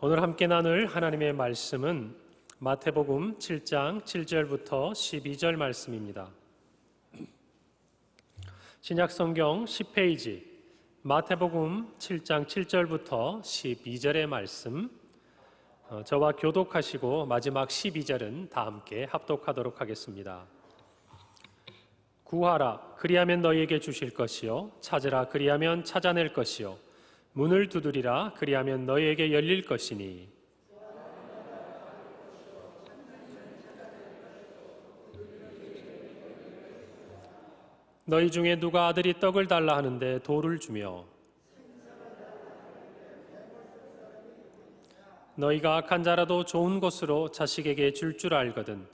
오늘 함께 나눌 하나님의 말씀은 마태복음 7장 7절부터 12절 말씀입니다. 신약성경 10페이지 마태복음 7장 7절부터 12절의 말씀, 저와 교독하시고 마지막 12절은 다 함께 합독하도록 하겠습니다. 구하라, 그리하면 너희에게 주실 것이요, 찾으라, 그리하면 찾아낼 것이요, 문을 두드리라, 그리하면 너희에게 열릴 것이니. 너희 중에 누가 아들이 떡을 달라 하는데 돌을 주며, 너희가 악한 자라도 좋은 것으로 자식에게 줄 줄 알거든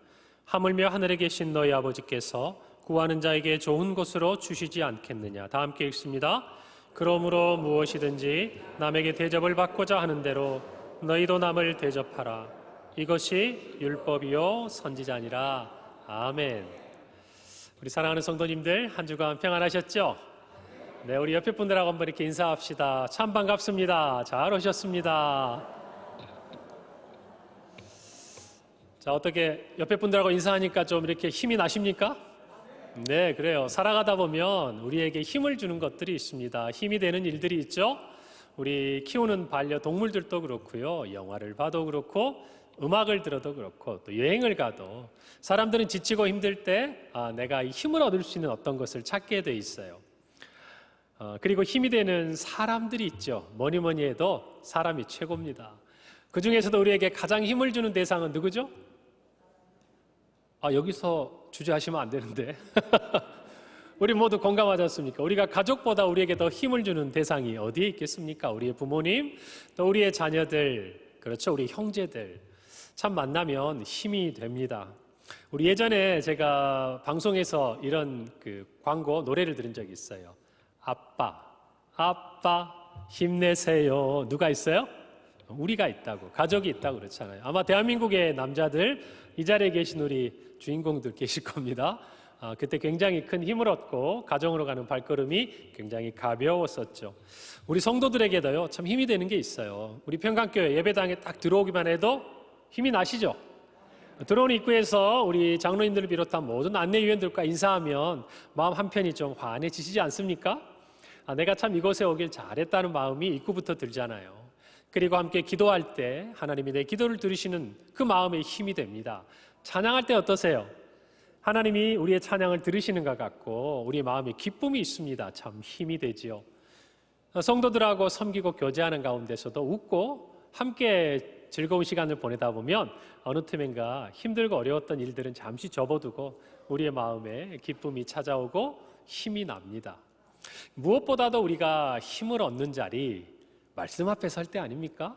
하물며 하늘에 계신 너희 아버지께서 구하는 자에게 좋은 것으로 주시지 않겠느냐. 다 함께 읽습니다. 그러므로 무엇이든지 남에게 대접을 받고자 하는 대로 너희도 남을 대접하라. 이것이 율법이요 선지자니라. 아멘. 우리 사랑하는 성도님들, 한 주간 평안하셨죠? 네, 우리 옆에 분들하고 한번 이렇게 인사합시다. 참 반갑습니다. 잘 오셨습니다. 자, 어떻게 옆에 분들하고 인사하니까 좀 이렇게 힘이 나십니까? 네, 그래요. 살아가다 보면 우리에게 힘을 주는 것들이 있습니다. 힘이 되는 일들이 있죠. 우리 키우는 반려동물들도 그렇고요, 영화를 봐도 그렇고, 음악을 들어도 그렇고, 또 여행을 가도 사람들은 지치고 힘들 때 내가 이 힘을 얻을 수 있는 어떤 것을 찾게 돼 있어요. 그리고 힘이 되는 사람들이 있죠. 뭐니 뭐니 해도 사람이 최고입니다. 그 중에서도 우리에게 가장 힘을 주는 대상은 누구죠? 여기서 주저하시면 안 되는데 우리 모두 공감하지 않습니까? 우리가 가족보다 우리에게 더 힘을 주는 대상이 어디에 있겠습니까? 우리의 부모님, 또 우리의 자녀들, 그렇죠, 우리 형제들. 참 만나면 힘이 됩니다. 우리 예전에 제가 방송에서 이런 광고 노래를 들은 적이 있어요. 아빠 힘내세요. 누가 있어요? 우리가 있다고, 가족이 있다고 그렇잖아요. 아마 대한민국의 남자들, 이 자리에 계신 우리 주인공들 계실 겁니다. 그때 굉장히 큰 힘을 얻고 가정으로 가는 발걸음이 굉장히 가벼웠었죠. 우리 성도들에게도요, 참 힘이 되는 게 있어요. 우리 평강교회 예배당에 딱 들어오기만 해도 힘이 나시죠? 들어오는 입구에서 우리 장로님들을 비롯한 모든 안내위원들과 인사하면 마음 한편이 좀 환해지시지 않습니까? 내가 참 이곳에 오길 잘했다는 마음이 입구부터 들잖아요. 그리고 함께 기도할 때 하나님이 내 기도를 들으시는 그 마음에 힘이 됩니다. 찬양할 때 어떠세요? 하나님이 우리의 찬양을 들으시는 것 같고 우리의 마음에 기쁨이 있습니다. 참 힘이 되지요. 성도들하고 섬기고 교제하는 가운데서도 웃고 함께 즐거운 시간을 보내다 보면 어느 틈엔가 힘들고 어려웠던 일들은 잠시 접어두고 우리의 마음에 기쁨이 찾아오고 힘이 납니다. 무엇보다도 우리가 힘을 얻는 자리, 말씀 앞에 설 때 아닙니까?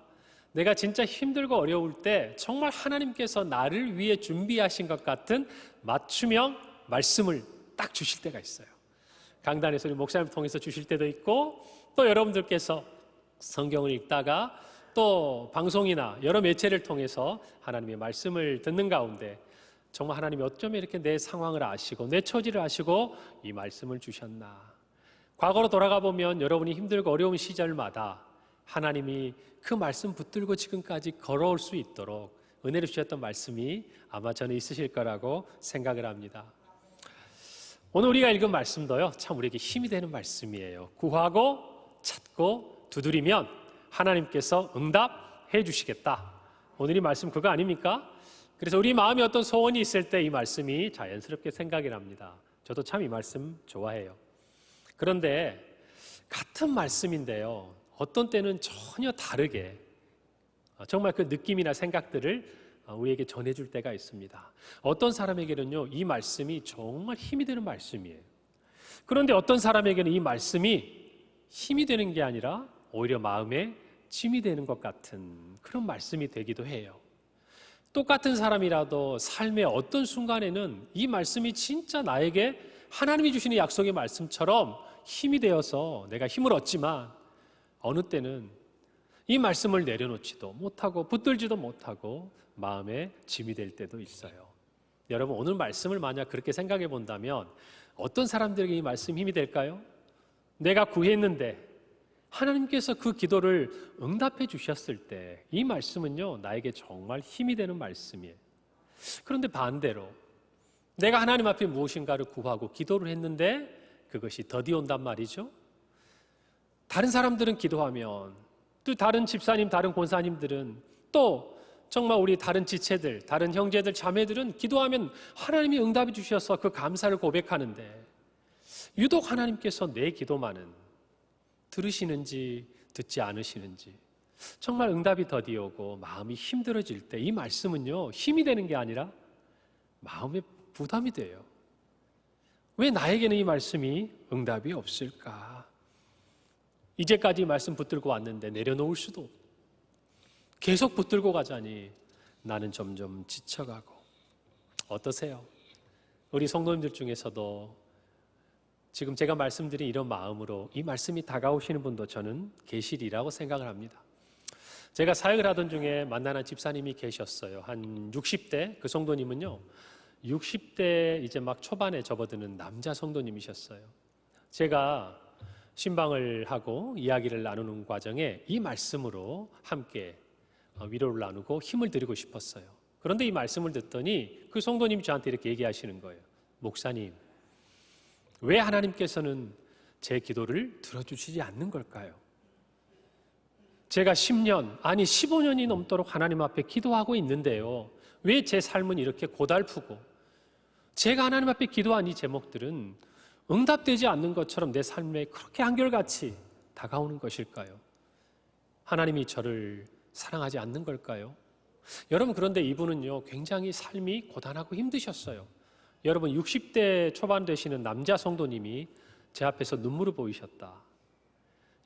내가 진짜 힘들고 어려울 때 정말 하나님께서 나를 위해 준비하신 것 같은 맞춤형 말씀을 딱 주실 때가 있어요. 강단에서 우리 목사님 통해서 주실 때도 있고, 또 여러분들께서 성경을 읽다가 또 방송이나 여러 매체를 통해서 하나님의 말씀을 듣는 가운데 정말 하나님이 어쩌면 이렇게 내 상황을 아시고 내 처지를 아시고 이 말씀을 주셨나. 과거로 돌아가 보면 여러분이 힘들고 어려운 시절마다 하나님이 그 말씀 붙들고 지금까지 걸어올 수 있도록 은혜를 주셨던 말씀이 아마 저는 있으실 거라고 생각을 합니다. 오늘 우리가 읽은 말씀도요, 참 우리에게 힘이 되는 말씀이에요. 구하고 찾고 두드리면 하나님께서 응답해 주시겠다. 오늘 이 말씀 그거 아닙니까? 그래서 우리 마음에 어떤 소원이 있을 때 이 말씀이 자연스럽게 생각이 납니다. 저도 참 이 말씀 좋아해요. 그런데 같은 말씀인데요, 어떤 때는 전혀 다르게 정말 그 느낌이나 생각들을 우리에게 전해줄 때가 있습니다. 어떤 사람에게는요, 이 말씀이 정말 힘이 되는 말씀이에요. 그런데 어떤 사람에게는 이 말씀이 힘이 되는 게 아니라 오히려 마음에 짐이 되는 것 같은 그런 말씀이 되기도 해요. 똑같은 사람이라도 삶의 어떤 순간에는 이 말씀이 진짜 나에게 하나님이 주시는 약속의 말씀처럼 힘이 되어서 내가 힘을 얻지만, 어느 때는 이 말씀을 내려놓지도 못하고 붙들지도 못하고 마음에 짐이 될 때도 있어요. 여러분, 오늘 말씀을 만약 그렇게 생각해 본다면 어떤 사람들에게 이 말씀 힘이 될까요? 내가 구했는데 하나님께서 그 기도를 응답해 주셨을 때 이 말씀은요, 나에게 정말 힘이 되는 말씀이에요. 그런데 반대로 내가 하나님 앞에 무엇인가를 구하고 기도를 했는데 그것이 더디 온단 말이죠. 다른 사람들은 기도하면, 또 다른 집사님, 다른 권사님들은, 또 정말 우리 다른 지체들, 다른 형제들, 자매들은 기도하면 하나님이 응답해 주셔서 그 감사를 고백하는데, 유독 하나님께서 내 기도만은 들으시는지 듣지 않으시는지, 정말 응답이 더디 오고 마음이 힘들어질 때 이 말씀은요, 힘이 되는 게 아니라 마음에 부담이 돼요. 왜 나에게는 이 말씀이 응답이 없을까? 이제까지 말씀 붙들고 왔는데 내려놓을 수도 없고, 계속 붙들고 가자니 나는 점점 지쳐가고. 어떠세요? 우리 성도님들 중에서도 지금 제가 말씀드린 이런 마음으로 이 말씀이 다가오시는 분도 저는 계시리라고 생각을 합니다. 제가 사역을 하던 중에 만나는 집사님이 계셨어요. 한 60대, 그 성도님은요, 60대 이제 막 초반에 접어드는 남자 성도님이셨어요. 제가 신방을 하고 이야기를 나누는 과정에 이 말씀으로 함께 위로를 나누고 힘을 드리고 싶었어요. 그런데 이 말씀을 듣더니 그 성도님이 저한테 이렇게 얘기하시는 거예요. 목사님, 왜 하나님께서는 제 기도를 들어주시지 않는 걸까요? 제가 10년, 아니 15년이 넘도록 하나님 앞에 기도하고 있는데요, 왜 제 삶은 이렇게 고달프고 제가 하나님 앞에 기도한 이 제목들은 응답되지 않는 것처럼 내 삶에 그렇게 한결같이 다가오는 것일까요? 하나님이 저를 사랑하지 않는 걸까요? 여러분, 그런데 이분은요, 굉장히 삶이 고단하고 힘드셨어요. 여러분, 60대 초반 되시는 남자 성도님이 제 앞에서 눈물을 보이셨다.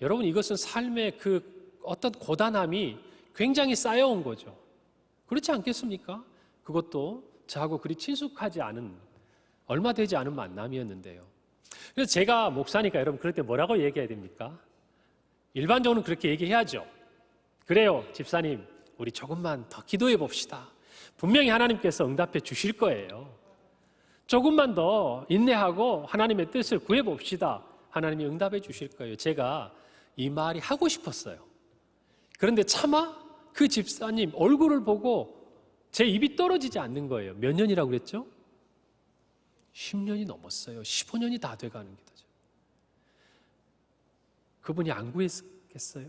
여러분, 이것은 삶의 그 어떤 고단함이 굉장히 쌓여온 거죠. 그렇지 않겠습니까? 그것도 저하고 그리 친숙하지 않은, 얼마 되지 않은 만남이었는데요. 그래서 제가 목사니까 여러분, 그럴 때 뭐라고 얘기해야 됩니까? 일반적으로 그렇게 얘기해야죠. 그래요, 집사님, 우리 조금만 더 기도해 봅시다. 분명히 하나님께서 응답해 주실 거예요. 조금만 더 인내하고 하나님의 뜻을 구해 봅시다. 하나님이 응답해 주실 거예요. 제가 이 말이 하고 싶었어요. 그런데 차마 그 집사님 얼굴을 보고 제 입이 떨어지지 않는 거예요. 몇 년이라고 그랬죠? 10년이 넘었어요. 15년이 다 돼가는 기도죠. 그분이 안 구했겠어요?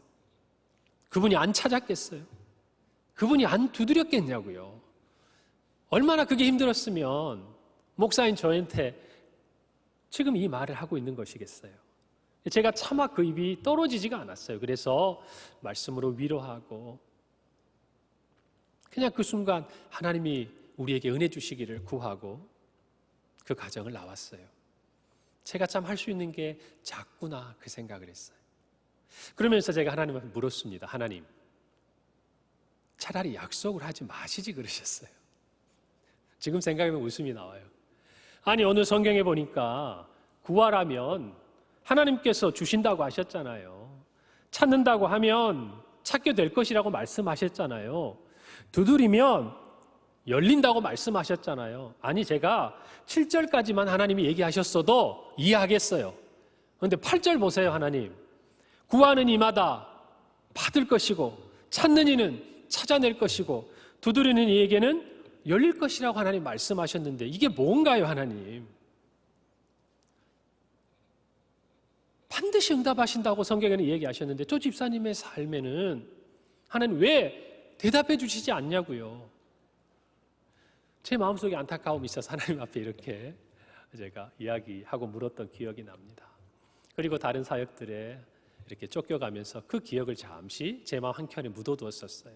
그분이 안 찾았겠어요? 그분이 안 두드렸겠냐고요. 얼마나 그게 힘들었으면 목사인 저한테 지금 이 말을 하고 있는 것이겠어요. 제가 차마 그 입이 떨어지지가 않았어요. 그래서 말씀으로 위로하고 그냥 그 순간 하나님이 우리에게 은혜 주시기를 구하고 그 가정을 나왔어요. 제가 참 할 수 있는 게 작구나, 그 생각을 했어요. 그러면서 제가 하나님한테 물었습니다. 하나님, 차라리 약속을 하지 마시지 그러셨어요. 지금 생각하면 웃음이 나와요. 아니, 오늘 성경에 보니까 구하라면 하나님께서 주신다고 하셨잖아요. 찾는다고 하면 찾게 될 것이라고 말씀하셨잖아요. 두드리면 열린다고 말씀하셨잖아요. 아니, 제가 7절까지만 하나님이 얘기하셨어도 이해하겠어요. 그런데 8절 보세요. 하나님, 구하는 이마다 받을 것이고 찾는 이는 찾아낼 것이고 두드리는 이에게는 열릴 것이라고 하나님 말씀하셨는데 이게 뭔가요, 하나님? 반드시 응답하신다고 성경에는 얘기하셨는데 저 집사님의 삶에는 하나님 왜 대답해 주시지 않냐고요. 제 마음속에 안타까움이 있어서 하나님 앞에 이렇게 제가 이야기하고 물었던 기억이 납니다. 그리고 다른 사역들에 이렇게 쫓겨가면서 그 기억을 잠시 제 마음 한켠에 묻어두었었어요.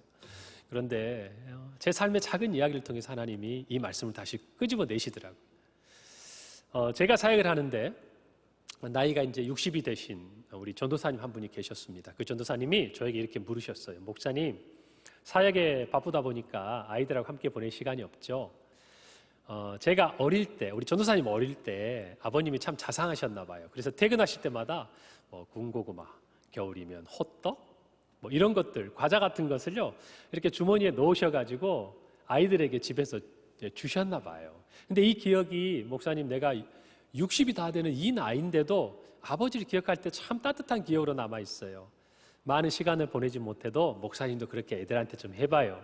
그런데 제 삶의 작은 이야기를 통해서 하나님이 이 말씀을 다시 끄집어내시더라고요. 제가 사역을 하는데 나이가 이제 60이 되신 우리 전도사님 한 분이 계셨습니다. 그 전도사님이 저에게 이렇게 물으셨어요. 목사님, 사역에 바쁘다 보니까 아이들하고 함께 보낼 시간이 없죠. 제가 어릴 때, 우리 전도사님 어릴 때 아버님이 참 자상하셨나 봐요. 그래서 퇴근하실 때마다 군고구마, 겨울이면 호떡, 이런 것들, 과자 같은 것을요 이렇게 주머니에 넣으셔가지고 아이들에게 집에서 주셨나 봐요. 근데 이 기억이, 목사님, 내가 60이 다 되는 이 나이인데도 아버지를 기억할 때 참 따뜻한 기억으로 남아있어요. 많은 시간을 보내지 못해도 목사님도 그렇게 애들한테 좀 해봐요.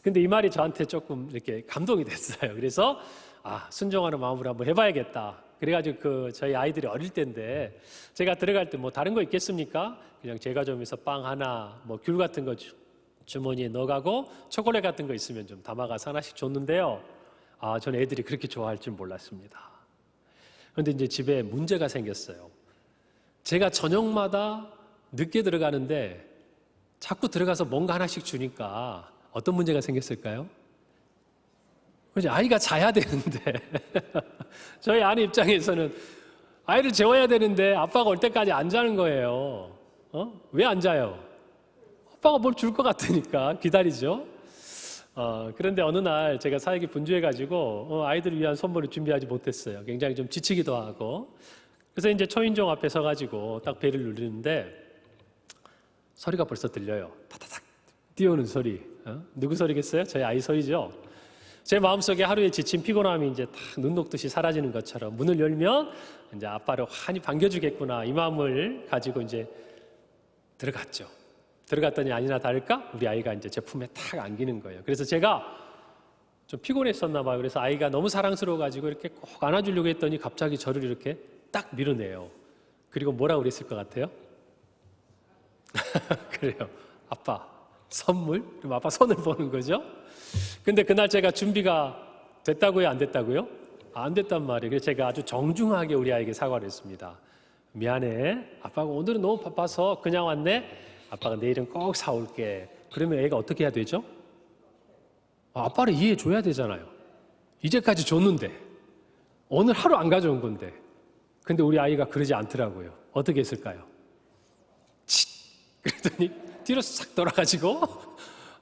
근데 이 말이 저한테 조금 이렇게 감동이 됐어요. 그래서 순종하는 마음으로 한번 해봐야겠다. 그래가지고 저희 아이들이 어릴 때인데 제가 들어갈 때 뭐 다른 거 있겠습니까? 그냥 제과점에서 빵 하나, 뭐 귤 같은 거 주머니에 넣어가고 초콜릿 같은 거 있으면 좀 담아가서 하나씩 줬는데요. 저는 애들이 그렇게 좋아할 줄 몰랐습니다. 그런데 이제 집에 문제가 생겼어요. 제가 저녁마다 늦게 들어가는데 자꾸 들어가서 뭔가 하나씩 주니까 어떤 문제가 생겼을까요? 그렇지, 아이가 자야 되는데 저희 아내 입장에서는 아이를 재워야 되는데 아빠가 올 때까지 안 자는 거예요. 왜 안 자요? 아빠가 뭘 줄 것 같으니까 기다리죠. 그런데 어느 날 제가 사역이 분주해가지고 아이들을 위한 선물을 준비하지 못했어요. 굉장히 좀 지치기도 하고. 그래서 이제 초인종 앞에 서가지고 딱 벨을 누르는데 소리가 벌써 들려요. 타타닥 뛰어오는 소리. 누구 소리겠어요? 저희 아이 소리죠. 제 마음속에 하루의 지친 피곤함이 이제 딱 눈 녹듯이 사라지는 것처럼 문을 열면 이제 아빠를 환히 반겨주겠구나 이 마음을 가지고 이제 들어갔죠. 들어갔더니 아니나 다를까 우리 아이가 이제 제 품에 탁 안기는 거예요. 그래서 제가 좀 피곤했었나 봐요. 그래서 아이가 너무 사랑스러워가지고 이렇게 꼭 안아주려고 했더니 갑자기 저를 이렇게 딱 밀어내요. 그리고 뭐라고 그랬을 것 같아요? 그래요. 아빠 선물? 그럼 아빠 손을 보는 거죠. 근데 그날 제가 준비가 됐다고요? 안 됐다고요? 안 됐단 말이에요. 그래서 제가 아주 정중하게 우리 아이에게 사과를 했습니다. 미안해. 아빠가 오늘은 너무 바빠서 그냥 왔네. 아빠가 내일은 꼭 사올게. 그러면 애가 어떻게 해야 되죠? 아빠를 이해해 줘야 되잖아요. 이제까지 줬는데 오늘 하루 안 가져온 건데. 근데 우리 아이가 그러지 않더라고요. 어떻게 했을까요? 그랬더니 뒤로 싹 돌아가지고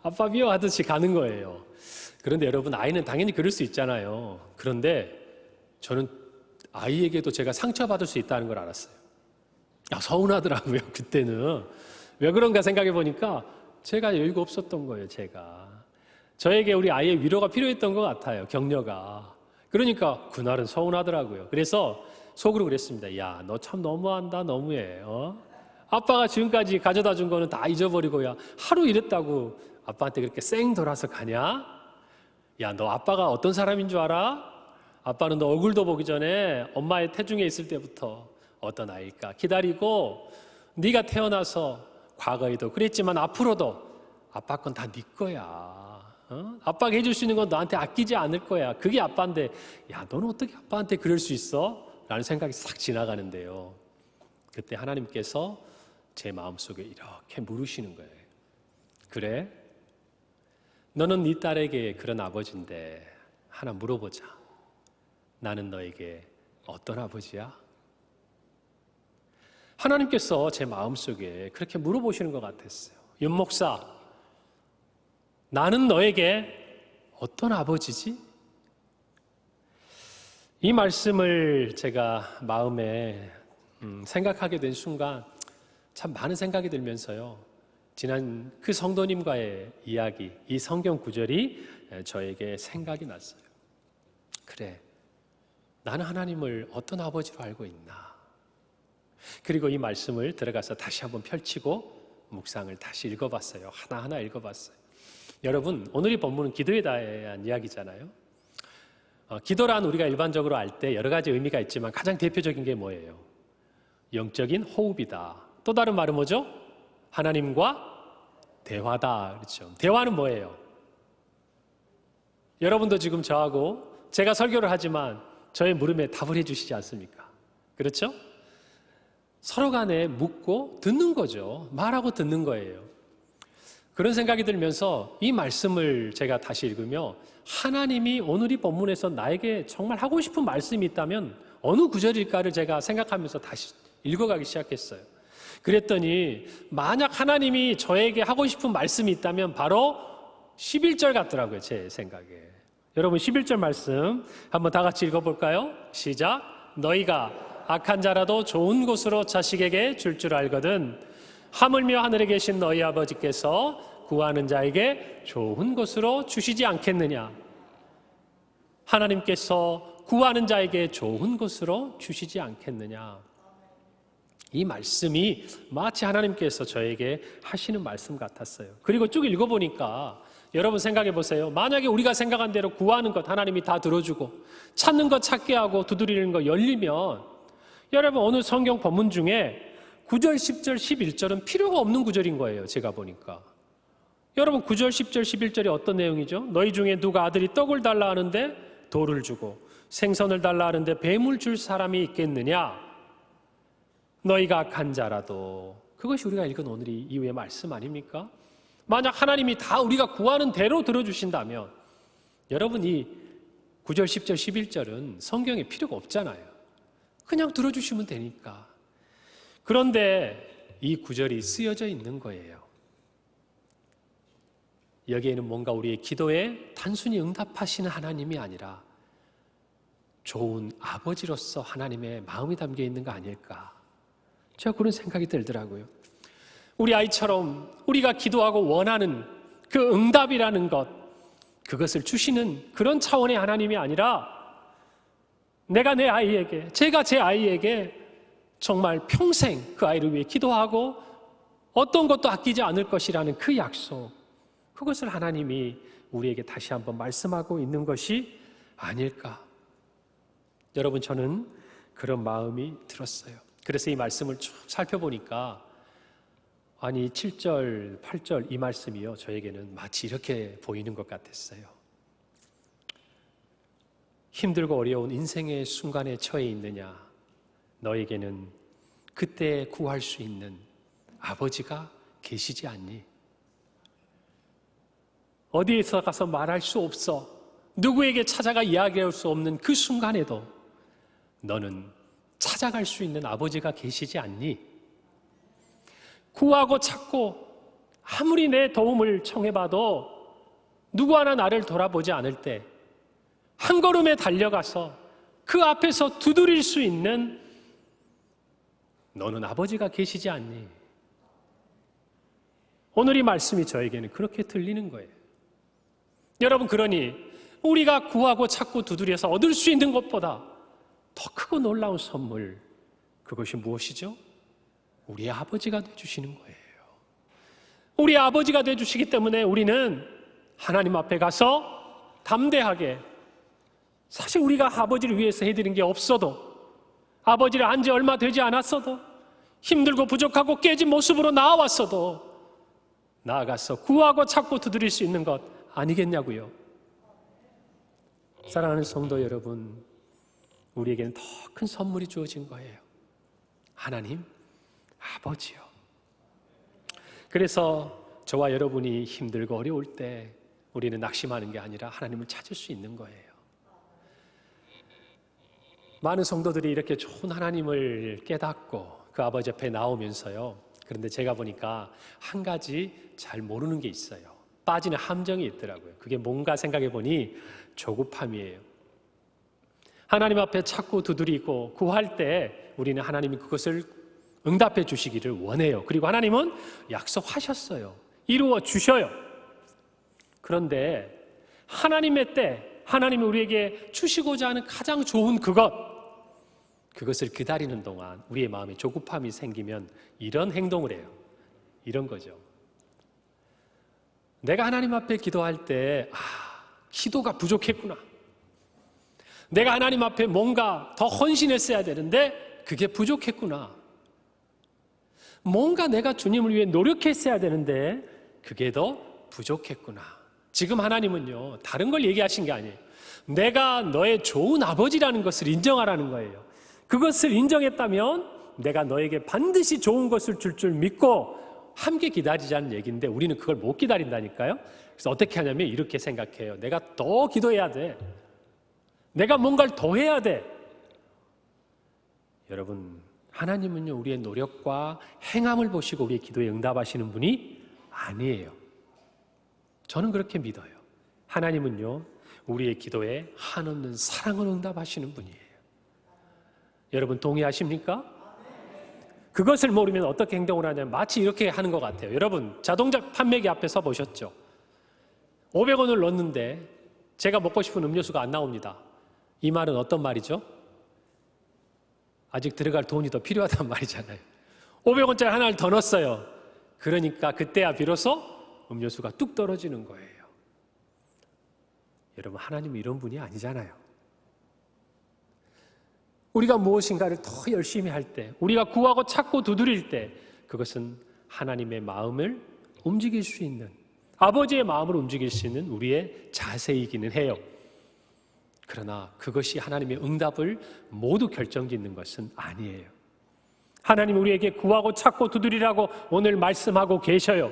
아빠 미워하듯이 가는 거예요. 그런데 여러분 아이는 당연히 그럴 수 있잖아요. 그런데 저는 아이에게도 제가 상처받을 수 있다는 걸 알았어요. 서운하더라고요. 그때는. 왜 그런가 생각해 보니까 제가 여유가 없었던 거예요. 저에게 우리 아이의 위로가 필요했던 것 같아요. 격려가. 그러니까 그날은 서운하더라고요. 그래서 속으로 그랬습니다. 야, 너 참 너무한다. 너무해. 아빠가 지금까지 가져다 준 거는 다 잊어버리고 야 하루 이랬다고 아빠한테 그렇게 쌩 돌아서 가냐? 야, 너 아빠가 어떤 사람인 줄 알아? 아빠는 너 얼굴도 보기 전에 엄마의 태중에 있을 때부터 어떤 아이일까 기다리고 네가 태어나서 과거에도 그랬지만 앞으로도 아빠 건 다 네 거야. 아빠가 해줄 수 있는 건 너한테 아끼지 않을 거야. 그게 아빠인데 야, 너는 어떻게 아빠한테 그럴 수 있어? 라는 생각이 싹 지나가는데요. 그때 하나님께서 제 마음속에 이렇게 물으시는 거예요. 그래? 너는 네 딸에게 그런 아버지인데 하나 물어보자. 나는 너에게 어떤 아버지야? 하나님께서 제 마음속에 그렇게 물어보시는 것 같았어요. 윤 목사, 나는 너에게 어떤 아버지지? 이 말씀을 제가 마음에 생각하게 된 순간 참 많은 생각이 들면서요. 지난 그 성도님과의 이야기, 이 성경 구절이 저에게 생각이 났어요. 그래, 나는 하나님을 어떤 아버지로 알고 있나? 그리고 이 말씀을 들어가서 다시 한번 펼치고 묵상을 다시 읽어봤어요. 하나하나 읽어봤어요. 여러분, 오늘 이 본문은 기도에 대한 이야기잖아요. 기도란 우리가 일반적으로 알 때 여러 가지 의미가 있지만 가장 대표적인 게 뭐예요? 영적인 호흡이다. 또 다른 말은 뭐죠? 하나님과 대화다. 그렇죠? 대화는 뭐예요? 여러분도 지금 저하고 제가 설교를 하지만 저의 물음에 답을 해주시지 않습니까? 그렇죠? 서로 간에 묻고 듣는 거죠. 말하고 듣는 거예요. 그런 생각이 들면서 이 말씀을 제가 다시 읽으며 하나님이 오늘 이 본문에서 나에게 정말 하고 싶은 말씀이 있다면 어느 구절일까를 제가 생각하면서 다시 읽어가기 시작했어요. 그랬더니 만약 하나님이 저에게 하고 싶은 말씀이 있다면 바로 11절 같더라고요. 제 생각에. 여러분 11절 말씀 한번 다 같이 읽어볼까요? 시작. 너희가 악한 자라도 좋은 곳으로 자식에게 줄 줄 알거든 하물며 하늘에 계신 너희 아버지께서 구하는 자에게 좋은 곳으로 주시지 않겠느냐. 하나님께서 구하는 자에게 좋은 것으로 주시지 않겠느냐. 이 말씀이 마치 하나님께서 저에게 하시는 말씀 같았어요. 그리고 쭉 읽어보니까 여러분 생각해 보세요. 만약에 우리가 생각한 대로 구하는 것 하나님이 다 들어주고 찾는 것 찾게 하고 두드리는 거 열리면, 여러분 오늘 성경 본문 중에 9절, 10절, 11절은 필요가 없는 구절인 거예요. 제가 보니까. 여러분 9절, 10절, 11절이 어떤 내용이죠? 너희 중에 누가 아들이 떡을 달라 하는데 돌을 주고 생선을 달라 하는데 뱀을 줄 사람이 있겠느냐? 너희가 악한 자라도. 그것이 우리가 읽은 오늘 이후의 말씀 아닙니까? 만약 하나님이 다 우리가 구하는 대로 들어주신다면 여러분 이 9절, 10절, 11절은 성경에 필요가 없잖아요. 그냥 들어주시면 되니까. 그런데 이 구절이 쓰여져 있는 거예요. 여기에는 뭔가 우리의 기도에 단순히 응답하시는 하나님이 아니라 좋은 아버지로서 하나님의 마음이 담겨 있는 거 아닐까, 제가 그런 생각이 들더라고요. 우리 아이처럼 우리가 기도하고 원하는 그 응답이라는 것, 그것을 주시는 그런 차원의 하나님이 아니라 내가 내 아이에게, 제가 제 아이에게 정말 평생 그 아이를 위해 기도하고 어떤 것도 아끼지 않을 것이라는 그 약속, 그것을 하나님이 우리에게 다시 한번 말씀하고 있는 것이 아닐까. 여러분 저는 그런 마음이 들었어요. 그래서 이 말씀을 쭉 살펴보니까 아니 7절, 8절 이 말씀이요 저에게는 마치 이렇게 보이는 것 같았어요. 힘들고 어려운 인생의 순간에 처해 있느냐? 너에게는 그때 구할 수 있는 아버지가 계시지 않니? 어디에서 가서 말할 수 없어, 누구에게 찾아가 이야기할 수 없는 그 순간에도 너는 찾아갈 수 있는 아버지가 계시지 않니? 구하고 찾고 아무리 내 도움을 청해봐도 누구 하나 나를 돌아보지 않을 때 한 걸음에 달려가서 그 앞에서 두드릴 수 있는 너는 아버지가 계시지 않니? 오늘 이 말씀이 저에게는 그렇게 들리는 거예요. 여러분 그러니 우리가 구하고 찾고 두드려서 얻을 수 있는 것보다 더 크고 놀라운 선물, 그것이 무엇이죠? 우리의 아버지가 되어주시는 거예요. 우리 아버지가 되어주시기 때문에 우리는 하나님 앞에 가서 담대하게, 사실 우리가 아버지를 위해서 해드린 게 없어도, 아버지를 안 지 얼마 되지 않았어도, 힘들고 부족하고 깨진 모습으로 나와왔어도 나아가서 구하고 찾고 두드릴 수 있는 것 아니겠냐고요. 사랑하는 성도 여러분, 우리에게는 더 큰 선물이 주어진 거예요. 하나님 아버지요. 그래서 저와 여러분이 힘들고 어려울 때 우리는 낙심하는 게 아니라 하나님을 찾을 수 있는 거예요. 많은 성도들이 이렇게 좋은 하나님을 깨닫고 그 아버지 앞에 나오면서요, 그런데 제가 보니까 한 가지 잘 모르는 게 있어요. 빠지는 함정이 있더라고요. 그게 뭔가 생각해 보니 조급함이에요. 하나님 앞에 찾고 두드리고 구할 때 우리는 하나님이 그것을 응답해 주시기를 원해요. 그리고 하나님은 약속하셨어요. 이루어 주셔요. 그런데 하나님의 때, 하나님이 우리에게 주시고자 하는 가장 좋은 그것을 기다리는 동안 우리의 마음에 조급함이 생기면 이런 행동을 해요. 이런 거죠. 내가 하나님 앞에 기도할 때 기도가 부족했구나. 내가 하나님 앞에 뭔가 더 헌신했어야 되는데 그게 부족했구나. 뭔가 내가 주님을 위해 노력했어야 되는데 그게 더 부족했구나. 지금 하나님은요, 다른 걸 얘기하신 게 아니에요. 내가 너의 좋은 아버지라는 것을 인정하라는 거예요. 그것을 인정했다면 내가 너에게 반드시 좋은 것을 줄 믿고 함께 기다리자는 얘기인데 우리는 그걸 못 기다린다니까요. 그래서 어떻게 하냐면 이렇게 생각해요. 내가 더 기도해야 돼. 내가 뭔가를 더 해야 돼. 여러분, 하나님은요, 우리의 노력과 행함을 보시고 우리의 기도에 응답하시는 분이 아니에요. 저는 그렇게 믿어요. 하나님은요, 우리의 기도에 한없는 사랑을 응답하시는 분이에요. 여러분 동의하십니까? 그것을 모르면 어떻게 행동을 하냐면 마치 이렇게 하는 것 같아요. 여러분 자동차 판매기 앞에 서 보셨죠? 500원을 넣었는데 제가 먹고 싶은 음료수가 안 나옵니다. 이 말은 어떤 말이죠? 아직 들어갈 돈이 더 필요하단 말이잖아요. 500원짜리 하나를 더 넣었어요. 그러니까 그때야 비로소 음료수가 뚝 떨어지는 거예요. 여러분, 하나님은 이런 분이 아니잖아요. 우리가 무엇인가를 더 열심히 할 때, 우리가 구하고 찾고 두드릴 때, 그것은 하나님의 마음을 움직일 수 있는, 아버지의 마음을 움직일 수 있는 우리의 자세이기는 해요. 그러나 그것이 하나님의 응답을 모두 결정짓는 것은 아니에요. 하나님 우리에게 구하고 찾고 두드리라고 오늘 말씀하고 계셔요.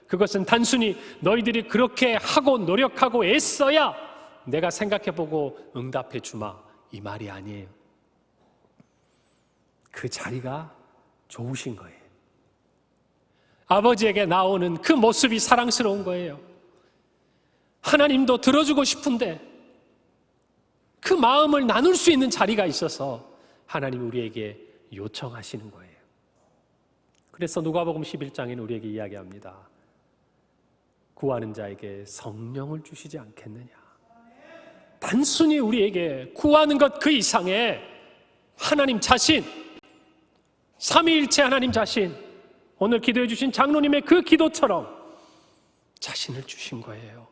그것은 단순히 너희들이 그렇게 하고 노력하고 애써야 내가 생각해보고 응답해 주마, 이 말이 아니에요. 그 자리가 좋으신 거예요. 아버지에게 나오는 그 모습이 사랑스러운 거예요. 하나님도 들어주고 싶은데 그 마음을 나눌 수 있는 자리가 있어서 하나님 우리에게 요청하시는 거예요. 그래서 누가복음 11장에는 우리에게 이야기합니다. 구하는 자에게 성령을 주시지 않겠느냐. 단순히 우리에게 구하는 것 그 이상의 하나님 자신, 삼위일체 하나님 자신, 오늘 기도해 주신 장로님의 그 기도처럼 자신을 주신 거예요.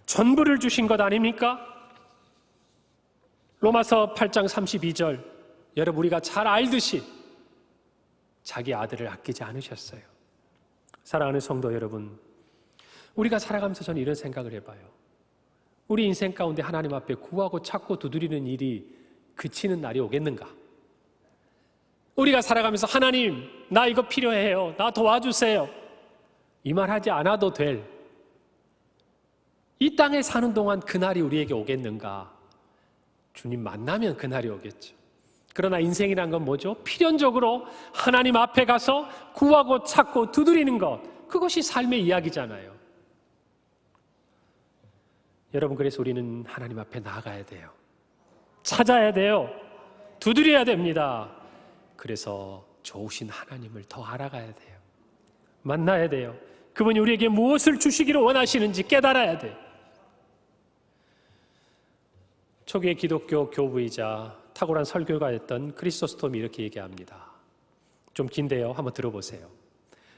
전부를 주신 것 아닙니까? 로마서 8장 32절, 여러분 우리가 잘 알듯이 자기 아들을 아끼지 않으셨어요. 사랑하는 성도 여러분, 우리가 살아가면서 저는 이런 생각을 해봐요. 우리 인생 가운데 하나님 앞에 구하고 찾고 두드리는 일이 그치는 날이 오겠는가? 우리가 살아가면서 하나님, 나 이거 필요해요, 나 도와주세요, 이 말 하지 않아도 될 이 땅에 사는 동안 그날이 우리에게 오겠는가? 주님 만나면 그날이 오겠죠. 그러나 인생이란 건 뭐죠? 필연적으로 하나님 앞에 가서 구하고 찾고 두드리는 것, 그것이 삶의 이야기잖아요. 여러분, 그래서 우리는 하나님 앞에 나아가야 돼요. 찾아야 돼요. 두드려야 됩니다. 그래서 좋으신 하나님을 더 알아가야 돼요. 만나야 돼요. 그분이 우리에게 무엇을 주시기를 원하시는지 깨달아야 돼요. 초기의 기독교 교부이자 탁월한 설교가였던 크리소스톰이 이렇게 얘기합니다. 좀 긴데요, 한번 들어보세요.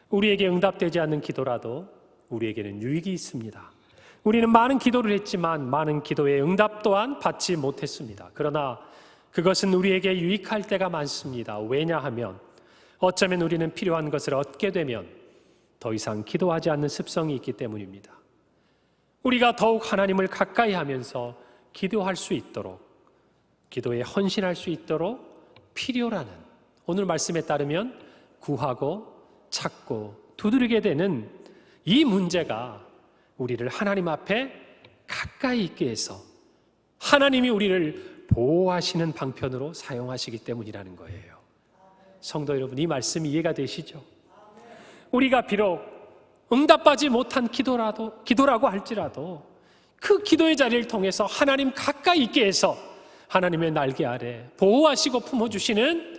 우리에게 응답되지 않는 기도라도 우리에게는 유익이 있습니다. 우리는 많은 기도를 했지만 많은 기도의 응답 또한 받지 못했습니다. 그러나 그것은 우리에게 유익할 때가 많습니다. 왜냐하면 어쩌면 우리는 필요한 것을 얻게 되면 더 이상 기도하지 않는 습성이 있기 때문입니다. 우리가 더욱 하나님을 가까이 하면서 기도할 수 있도록, 기도에 헌신할 수 있도록 필요라는, 오늘 말씀에 따르면 구하고 찾고 두드리게 되는 이 문제가 우리를 하나님 앞에 가까이 있게 해서 하나님이 우리를 보호하시는 방편으로 사용하시기 때문이라는 거예요. 성도 여러분, 이 말씀이 이해가 되시죠? 우리가 비록 응답받지 못한 기도라고 할지라도 그 기도의 자리를 통해서 하나님 가까이 있게 해서 하나님의 날개 아래 보호하시고 품어주시는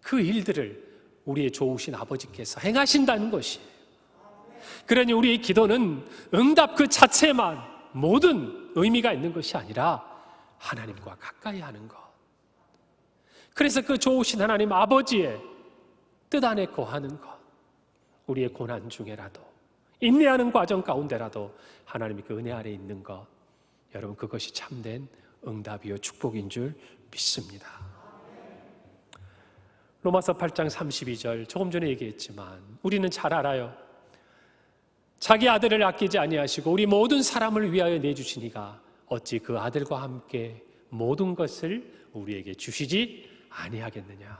그 일들을 우리의 좋으신 아버지께서 행하신다는 것이에요. 그러니 우리의 기도는 응답 그 자체만 모든 의미가 있는 것이 아니라 하나님과 가까이 하는 것. 그래서 그 좋으신 하나님 아버지의 뜻 안에 거하는 것, 우리의 고난 중에라도 인내하는 과정 가운데라도 하나님의 그 은혜 아래 있는 것, 여러분 그것이 참된 응답이요 축복인 줄 믿습니다. 로마서 8장 32절, 조금 전에 얘기했지만 우리는 잘 알아요. 자기 아들을 아끼지 아니하시고 우리 모든 사람을 위하여 내주시니가 어찌 그 아들과 함께 모든 것을 우리에게 주시지 아니하겠느냐.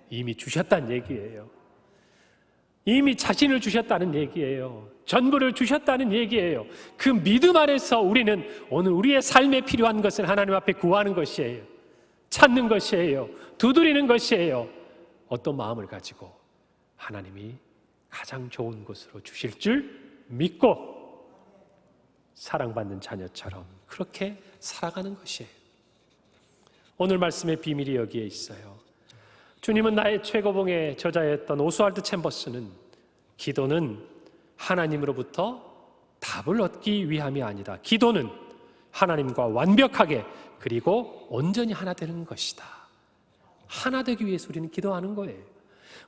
이미 주셨다는 얘기예요. 이미 자신을 주셨다는 얘기예요. 전부를 주셨다는 얘기예요. 그 믿음 안에서 우리는 오늘 우리의 삶에 필요한 것을 하나님 앞에 구하는 것이에요. 찾는 것이에요. 두드리는 것이에요. 어떤 마음을 가지고 하나님이 가장 좋은 것으로 주실 줄 믿고 사랑받는 자녀처럼 그렇게 살아가는 것이에요. 오늘 말씀의 비밀이 여기에 있어요. 주님은 나의 최고봉의 저자였던 오스왈드 챔버스는 기도는 하나님으로부터 답을 얻기 위함이 아니다. 기도는 하나님과 완벽하게 그리고 온전히 하나 되는 것이다. 하나 되기 위해서 우리는 기도하는 거예요.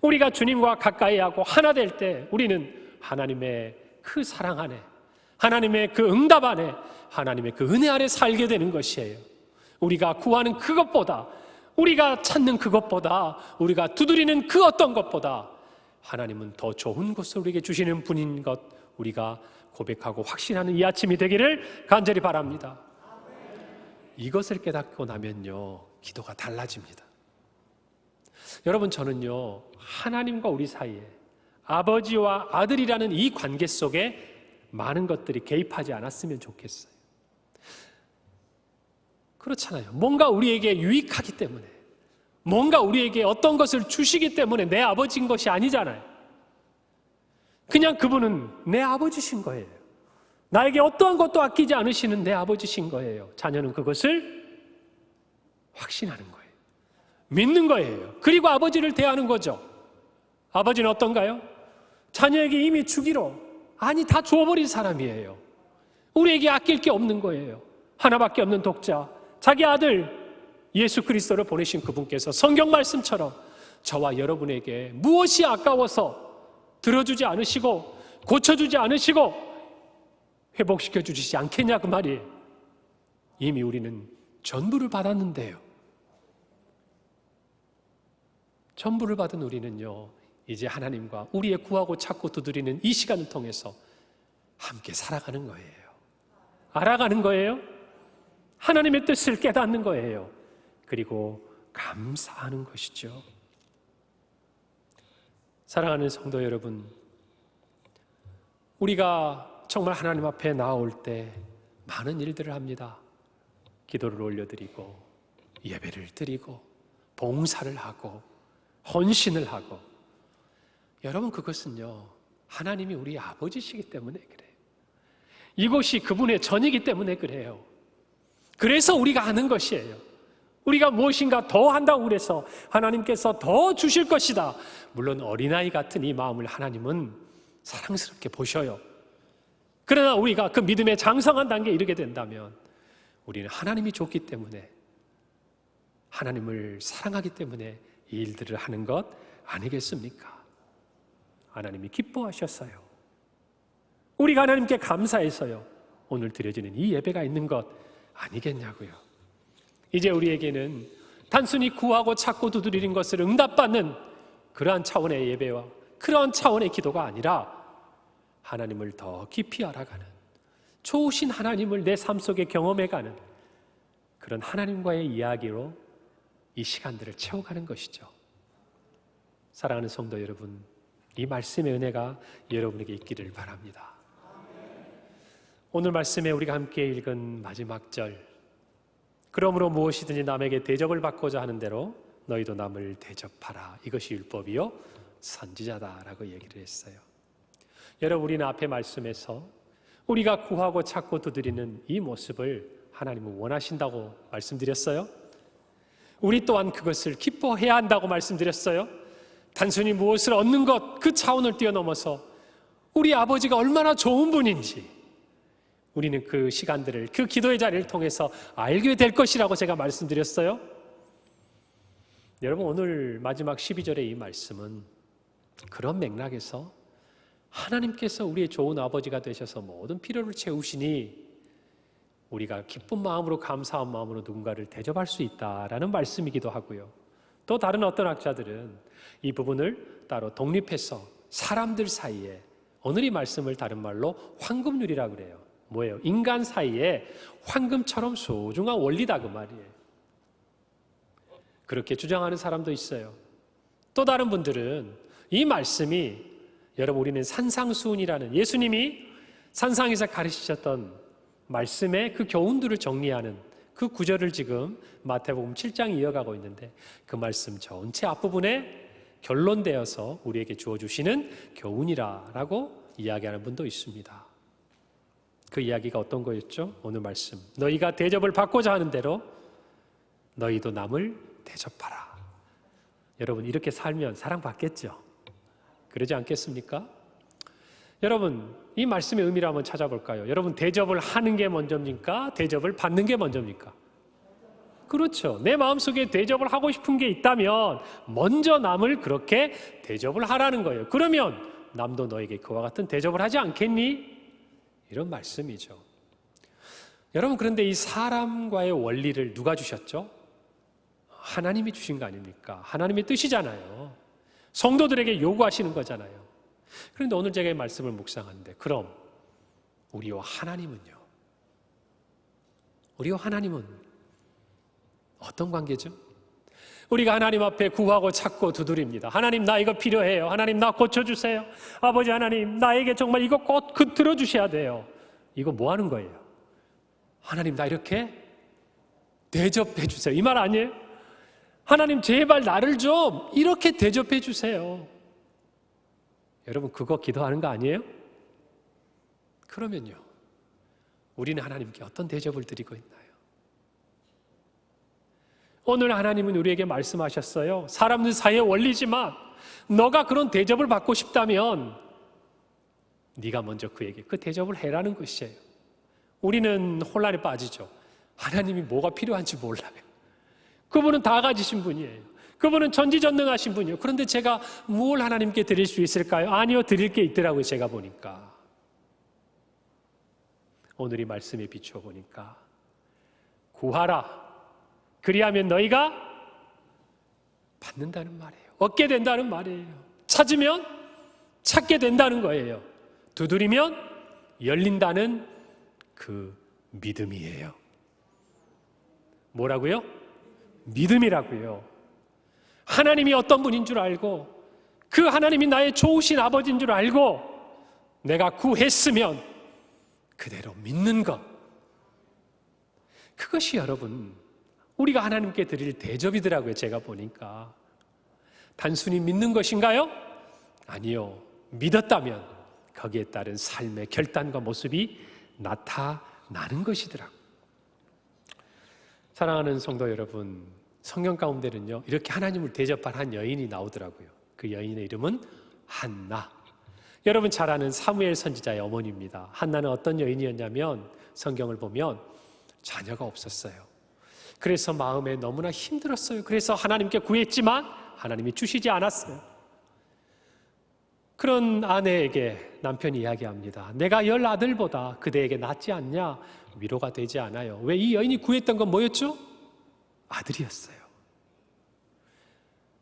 우리가 주님과 가까이 하고 하나 될 때 우리는 하나님의 그 사랑 안에, 하나님의 그 응답 안에, 하나님의 그 은혜 안에 살게 되는 것이에요. 우리가 구하는 그것보다, 우리가 찾는 그것보다, 우리가 두드리는 그 어떤 것보다 하나님은 더 좋은 것을 우리에게 주시는 분인 것, 우리가 고백하고 확신하는 이 아침이 되기를 간절히 바랍니다. 이것을 깨닫고 나면요, 기도가 달라집니다. 여러분, 저는요, 하나님과 우리 사이에 아버지와 아들이라는 이 관계 속에 많은 것들이 개입하지 않았으면 좋겠어요. 그렇잖아요. 뭔가 우리에게 유익하기 때문에, 뭔가 우리에게 어떤 것을 주시기 때문에 내 아버지인 것이 아니잖아요. 그냥 그분은 내 아버지신 거예요. 나에게 어떠한 것도 아끼지 않으시는 내 아버지신 거예요. 자녀는 그것을 확신하는 거예요. 믿는 거예요. 그리고 아버지를 대하는 거죠. 아버지는 어떤가요? 자녀에게 이미 주기로, 아니 다 주어버린 사람이에요. 우리에게 아낄 게 없는 거예요. 하나밖에 없는 독자, 자기 아들 예수 그리스도를 보내신 그분께서 성경 말씀처럼 저와 여러분에게 무엇이 아까워서 들어주지 않으시고 고쳐주지 않으시고 회복시켜 주시지 않겠냐 그 말이에요. 이미 우리는 전부를 받았는데요. 전부를 받은 우리는요, 이제 하나님과 우리의 구하고 찾고 두드리는 이 시간을 통해서 함께 살아가는 거예요. 알아가는 거예요. 하나님의 뜻을 깨닫는 거예요. 그리고 감사하는 것이죠. 사랑하는 성도 여러분, 우리가 정말 하나님 앞에 나올 때 많은 일들을 합니다. 기도를 올려드리고 예배를 드리고 봉사를 하고 헌신을 하고, 여러분 그것은요, 하나님이 우리 아버지시기 때문에 그래요. 이곳이 그분의 전이기 때문에 그래요. 그래서 우리가 하는 것이에요. 우리가 무엇인가 더 한다고 그래서 하나님께서 더 주실 것이다. 물론 어린아이 같은 이 마음을 하나님은 사랑스럽게 보셔요. 그러나 우리가 그 믿음의 장성한 단계에 이르게 된다면 우리는 하나님이 좋기 때문에, 하나님을 사랑하기 때문에 이 일들을 하는 것 아니겠습니까? 하나님이 기뻐하셨어요. 우리가 하나님께 감사해서요, 오늘 드려지는 이 예배가 있는 것 아니겠냐고요. 이제 우리에게는 단순히 구하고 찾고 두드리는 것을 응답받는 그러한 차원의 예배와 그러한 차원의 기도가 아니라 하나님을 더 깊이 알아가는, 좋으신 하나님을 내 삶 속에 경험해가는 그런 하나님과의 이야기로 이 시간들을 채워가는 것이죠. 사랑하는 성도 여러분, 이 말씀의 은혜가 여러분에게 있기를 바랍니다. 오늘 말씀에 우리가 함께 읽은 마지막 절, 그러므로 무엇이든지 남에게 대접을 받고자 하는 대로 너희도 남을 대접하라. 이것이 율법이요 선지자다라고 얘기를 했어요. 여러분, 우리는 앞에 말씀에서 우리가 구하고 찾고 두드리는 이 모습을 하나님은 원하신다고 말씀드렸어요. 우리 또한 그것을 기뻐해야 한다고 말씀드렸어요. 단순히 무엇을 얻는 것, 그 차원을 뛰어넘어서 우리 아버지가 얼마나 좋은 분인지 우리는 그 시간들을, 그 기도의 자리를 통해서 알게 될 것이라고 제가 말씀드렸어요. 여러분, 오늘 마지막 12절의 이 말씀은 그런 맥락에서 하나님께서 우리의 좋은 아버지가 되셔서 모든 필요를 채우시니 우리가 기쁜 마음으로, 감사한 마음으로 누군가를 대접할 수 있다라는 말씀이기도 하고요. 또 다른 어떤 학자들은 이 부분을 따로 독립해서 사람들 사이에, 오늘 이 말씀을 다른 말로 황금률이라고 그래요. 뭐예요? 인간 사이에 황금처럼 소중한 원리다 그 말이에요. 그렇게 주장하는 사람도 있어요. 또 다른 분들은 이 말씀이, 여러분, 우리는 산상수훈이라는 예수님이 산상에서 가르치셨던 말씀의 그 교훈들을 정리하는 그 구절을 지금 마태복음 7장이 이어가고 있는데, 그 말씀 전체 앞부분에 결론되어서 우리에게 주어주시는 교훈이라고 이야기하는 분도 있습니다. 그 이야기가 어떤 거였죠? 오늘 말씀, 너희가 대접을 받고자 하는 대로 너희도 남을 대접하라. 여러분, 이렇게 살면 사랑받겠죠? 그러지 않겠습니까? 여러분, 이 말씀의 의미를 한번 찾아볼까요? 여러분, 대접을 하는 게 먼저입니까? 대접을 받는 게 먼저입니까? 그렇죠. 내 마음속에 대접을 하고 싶은 게 있다면 먼저 남을 그렇게 대접을 하라는 거예요. 그러면 남도 너에게 그와 같은 대접을 하지 않겠니? 이런 말씀이죠. 여러분, 그런데 이 사람과의 원리를 누가 주셨죠? 하나님이 주신 거 아닙니까? 하나님의 뜻이잖아요. 성도들에게 요구하시는 거잖아요. 그런데 오늘 제가 이 말씀을 묵상하는데, 그럼 우리와 하나님은요? 우리와 하나님은 어떤 관계죠? 우리가 하나님 앞에 구하고 찾고 두드립니다. 하나님, 나 이거 필요해요. 하나님, 나 고쳐주세요. 아버지 하나님, 나에게 정말 이거 꼭 들어주셔야 돼요. 이거 뭐 하는 거예요? 하나님, 나 이렇게 대접해 주세요. 이 말 아니에요? 하나님, 제발 나를 좀 이렇게 대접해 주세요. 여러분, 그거 기도하는 거 아니에요? 그러면요, 우리는 하나님께 어떤 대접을 드리고 있나요? 오늘 하나님은 우리에게 말씀하셨어요. 사람들 사이의 원리지만 너가 그런 대접을 받고 싶다면 네가 먼저 그에게 그 대접을 해라는 것이에요. 우리는 혼란에 빠지죠. 하나님이 뭐가 필요한지 몰라요. 그분은 다 가지신 분이에요. 그분은 전지전능하신 분이에요. 그런데 제가 뭘 하나님께 드릴 수 있을까요? 아니요, 드릴 게 있더라고요. 제가 보니까. 오늘 이 말씀에 비추어 보니까 구하라, 그리하면 너희가 받는다는 말이에요. 얻게 된다는 말이에요. 찾으면 찾게 된다는 거예요. 두드리면 열린다는 그 믿음이에요. 뭐라고요? 믿음이라고요. 하나님이 어떤 분인 줄 알고, 그 하나님이 나의 좋으신 아버지인 줄 알고 내가 구했으면 그대로 믿는 것, 그것이 여러분 우리가 하나님께 드릴 대접이더라고요. 제가 보니까. 단순히 믿는 것인가요? 아니요. 믿었다면 거기에 따른 삶의 결단과 모습이 나타나는 것이더라고요. 사랑하는 성도 여러분, 성경 가운데는요, 이렇게 하나님을 대접한 한 여인이 나오더라고요. 그 여인의 이름은 한나. 여러분 잘 아는 사무엘 선지자의 어머니입니다. 한나는 어떤 여인이었냐면, 성경을 보면 자녀가 없었어요. 그래서 마음에 너무나 힘들었어요. 그래서 하나님께 구했지만 하나님이 주시지 않았어요. 그런 아내에게 남편이 이야기합니다. 내가 10아들보다 그대에게 낫지 않냐? 위로가 되지 않아요. 왜? 이 여인이 구했던 건 뭐였죠? 아들이었어요.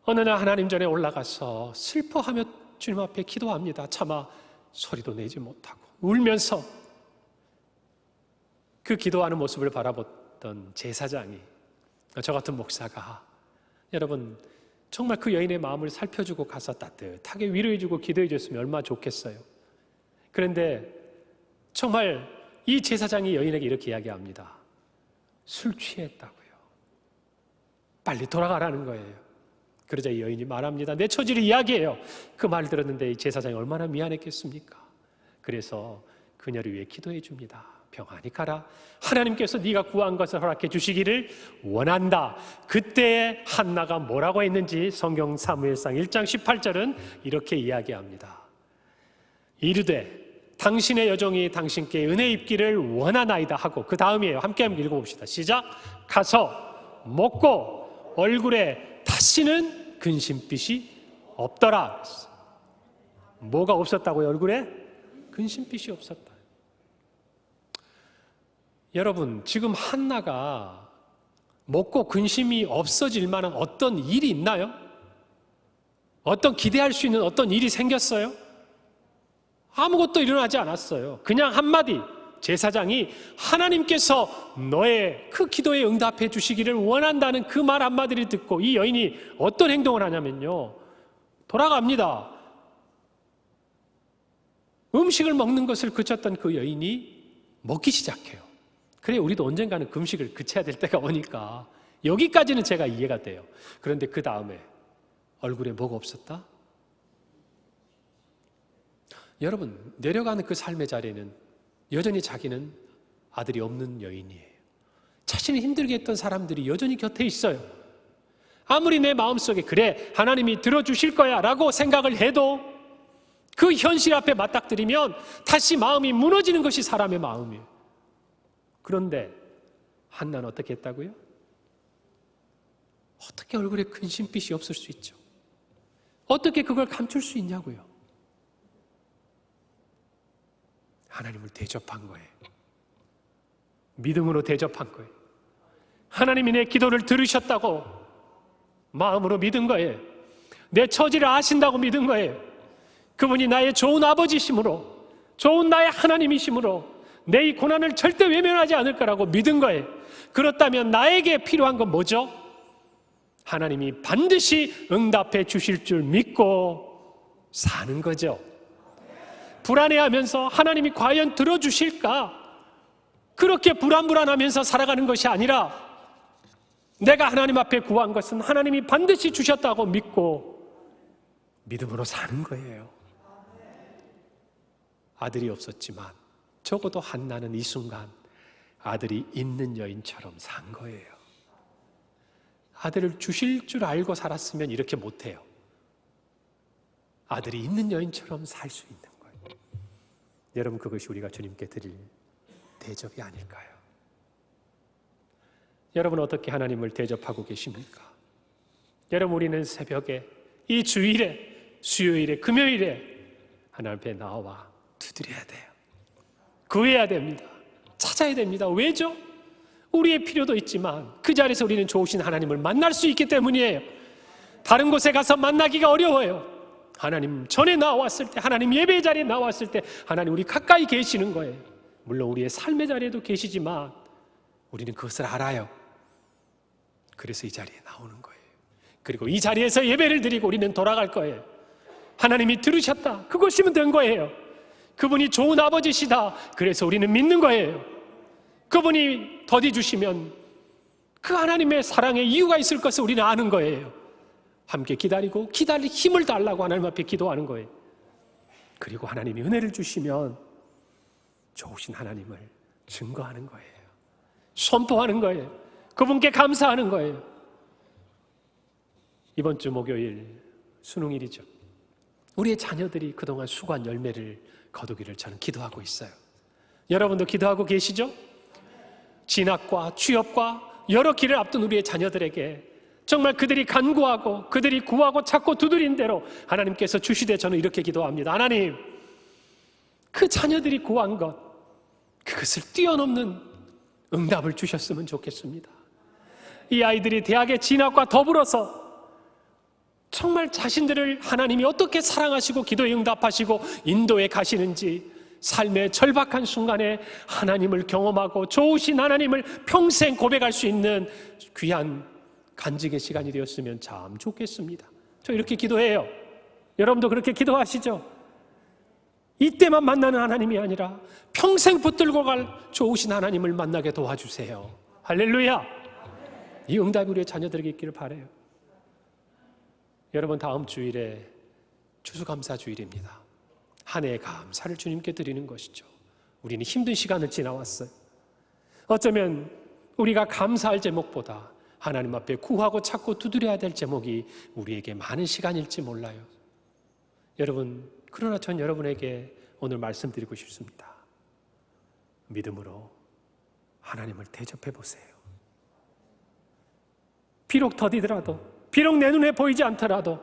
어느 날 하나님 전에 올라가서 슬퍼하며 주님 앞에 기도합니다. 차마 소리도 내지 못하고 울면서 그 기도하는 모습을 바라봤던 제사장이, 저 같은 목사가, 여러분 정말 그 여인의 마음을 살펴주고 가서 따뜻하게 위로해주고 기도해줬으면 얼마나 좋겠어요. 그런데 정말 이 제사장이 여인에게 이렇게 이야기합니다. 술 취했다고요. 빨리 돌아가라는 거예요. 그러자 이 여인이 말합니다. 내 처지를 이야기해요. 그 말 들었는데 이 제사장이 얼마나 미안했겠습니까? 그래서 그녀를 위해 기도해 줍니다. 평안히 가라. 하나님께서 네가 구한 것을 허락해 주시기를 원한다. 그때 한나가 뭐라고 했는지 성경 사무엘상 1장 18절은 이렇게 이야기합니다. 이르되 당신의 여종이 당신께 은혜 입기를 원하나이다 하고, 그 다음이에요. 함께 한번 읽어봅시다. 시작. 가서 먹고 얼굴에 다시는 근심빛이 없더라. 뭐가 없었다고요? 얼굴에 근심빛이 없었다. 여러분, 지금 한나가 먹고 근심이 없어질 만한 어떤 일이 있나요? 어떤 기대할 수 있는 어떤 일이 생겼어요? 아무것도 일어나지 않았어요. 그냥 한마디, 제사장이 하나님께서 너의 그 기도에 응답해 주시기를 원한다는 그 말 한마디를 듣고 이 여인이 어떤 행동을 하냐면요, 돌아갑니다. 음식을 먹는 것을 그쳤던 그 여인이 먹기 시작해요. 그래, 우리도 언젠가는 금식을 그쳐야 될 때가 오니까 여기까지는 제가 이해가 돼요. 그런데 그 다음에 얼굴에 뭐가 없었다? 여러분, 내려가는 그 삶의 자리에는 여전히 자기는 아들이 없는 여인이에요. 자신을 힘들게 했던 사람들이 여전히 곁에 있어요. 아무리 내 마음속에 그래 하나님이 들어주실 거야 라고 생각을 해도 그 현실 앞에 맞닥뜨리면 다시 마음이 무너지는 것이 사람의 마음이에요. 그런데 한나는 어떻게 했다고요? 어떻게 얼굴에 근심빛이 없을 수 있죠? 어떻게 그걸 감출 수 있냐고요? 하나님을 대접한 거예요. 믿음으로 대접한 거예요. 하나님이 내 기도를 들으셨다고 마음으로 믿은 거예요. 내 처지를 아신다고 믿은 거예요. 그분이 나의 좋은 아버지심으로, 좋은 나의 하나님이심으로 내 이 고난을 절대 외면하지 않을 거라고 믿은 거예요. 그렇다면 나에게 필요한 건 뭐죠? 하나님이 반드시 응답해 주실 줄 믿고 사는 거죠. 불안해하면서 하나님이 과연 들어주실까? 그렇게 불안하면서 살아가는 것이 아니라 내가 하나님 앞에 구한 것은 하나님이 반드시 주셨다고 믿고 믿음으로 사는 거예요. 아들이 없었지만 적어도 한나는 이 순간 아들이 있는 여인처럼 산 거예요. 아들을 주실 줄 알고 살았으면 이렇게 못해요. 아들이 있는 여인처럼 살 수 있는 거예요. 여러분, 그것이 우리가 주님께 드릴 대접이 아닐까요? 여러분, 어떻게 하나님을 대접하고 계십니까? 여러분, 우리는 새벽에 이 주일에, 수요일에, 금요일에 하나님 앞에 나와 두드려야 돼요. 구해야 됩니다. 찾아야 됩니다. 왜죠? 우리의 필요도 있지만 그 자리에서 우리는 좋으신 하나님을 만날 수 있기 때문이에요. 다른 곳에 가서 만나기가 어려워요. 하나님 전에 나왔을 때, 하나님 예배 자리에 나왔을 때 하나님 우리 가까이 계시는 거예요. 물론 우리의 삶의 자리에도 계시지만 우리는 그것을 알아요. 그래서 이 자리에 나오는 거예요. 그리고 이 자리에서 예배를 드리고 우리는 돌아갈 거예요. 하나님이 들으셨다, 그것이면 된 거예요. 그분이 좋은 아버지시다, 그래서 우리는 믿는 거예요. 그분이 더디 주시면 그 하나님의 사랑에 이유가 있을 것을 우리는 아는 거예요. 함께 기다리고 기다릴 힘을 달라고 하나님 앞에 기도하는 거예요. 그리고 하나님이 은혜를 주시면 좋으신 하나님을 증거하는 거예요. 선포하는 거예요. 그분께 감사하는 거예요. 이번 주 목요일 수능일이죠. 우리의 자녀들이 그동안 수고한 열매를 거두기를 저는 기도하고 있어요. 여러분도 기도하고 계시죠? 진학과 취업과 여러 길을 앞둔 우리의 자녀들에게 정말 그들이 간구하고 그들이 구하고 찾고 두드린 대로 하나님께서 주시되 저는 이렇게 기도합니다. 하나님, 그 자녀들이 구한 것, 그것을 뛰어넘는 응답을 주셨으면 좋겠습니다. 이 아이들이 대학의 진학과 더불어서 정말 자신들을 하나님이 어떻게 사랑하시고 기도에 응답하시고 인도에 가시는지 삶의 절박한 순간에 하나님을 경험하고 좋으신 하나님을 평생 고백할 수 있는 귀한 간증의 시간이 되었으면 참 좋겠습니다. 저 이렇게 기도해요. 여러분도 그렇게 기도하시죠? 이때만 만나는 하나님이 아니라 평생 붙들고 갈 좋으신 하나님을 만나게 도와주세요. 할렐루야! 이 응답이 우리의 자녀들에게 있기를 바라요. 여러분, 다음 주일에 추수감사주일입니다. 한 해의 감사를 주님께 드리는 것이죠. 우리는 힘든 시간을 지나왔어요. 어쩌면 우리가 감사할 제목보다 하나님 앞에 구하고 찾고 두드려야 될 제목이 우리에게 많은 시간일지 몰라요. 여러분, 그러나 전 여러분에게 오늘 말씀드리고 싶습니다. 믿음으로 하나님을 대접해 보세요. 비록 더디더라도, 비록 내 눈에 보이지 않더라도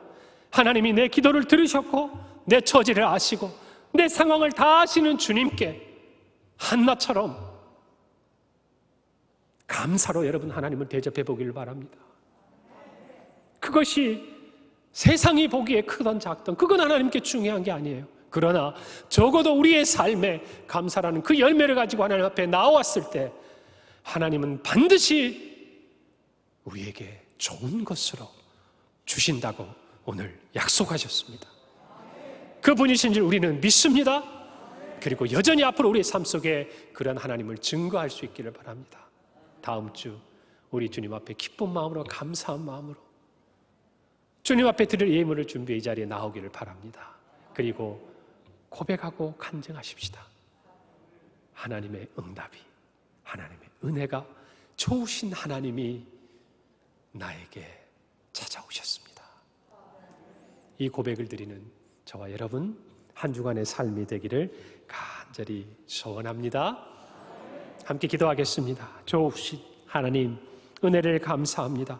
하나님이 내 기도를 들으셨고 내 처지를 아시고 내 상황을 다 아시는 주님께 한나처럼 감사로 여러분 하나님을 대접해 보기를 바랍니다. 그것이 세상이 보기에 크든 작든 그건 하나님께 중요한 게 아니에요. 그러나 적어도 우리의 삶에 감사라는 그 열매를 가지고 하나님 앞에 나왔을 때 하나님은 반드시 우리에게 좋은 것으로 주신다고 오늘 약속하셨습니다. 그분이신 줄 우리는 믿습니다. 그리고 여전히 앞으로 우리의 삶 속에 그런 하나님을 증거할 수 있기를 바랍니다. 다음 주 우리 주님 앞에 기쁜 마음으로, 감사한 마음으로 주님 앞에 드릴 예물을 준비해 이 자리에 나오기를 바랍니다. 그리고 고백하고 간증하십시다. 하나님의 응답이, 하나님의 은혜가, 좋으신 하나님이 나에게 찾아오셨습니다. 이 고백을 드리는 저와 여러분 한 주간의 삶이 되기를 간절히 소원합니다. 함께 기도하겠습니다. 좋으신 하나님, 은혜를 감사합니다.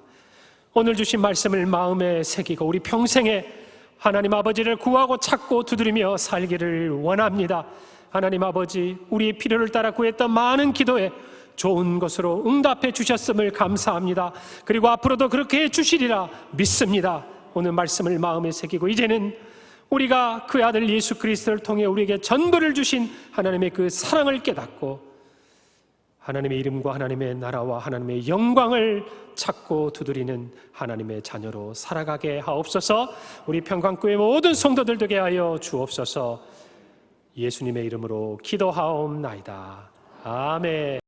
오늘 주신 말씀을 마음에 새기고 우리 평생에 하나님 아버지를 구하고 찾고 두드리며 살기를 원합니다. 하나님 아버지, 우리의 필요를 따라 구했던 많은 기도에 좋은 것으로 응답해 주셨음을 감사합니다. 그리고 앞으로도 그렇게 해 주시리라 믿습니다. 오늘 말씀을 마음에 새기고 이제는 우리가 그 아들 예수 그리스도를 통해 우리에게 전부를 주신 하나님의 그 사랑을 깨닫고 하나님의 이름과 하나님의 나라와 하나님의 영광을 찾고 두드리는 하나님의 자녀로 살아가게 하옵소서. 우리 평강교회 모든 성도들 되게 하여 주옵소서. 예수님의 이름으로 기도하옵나이다. 아멘.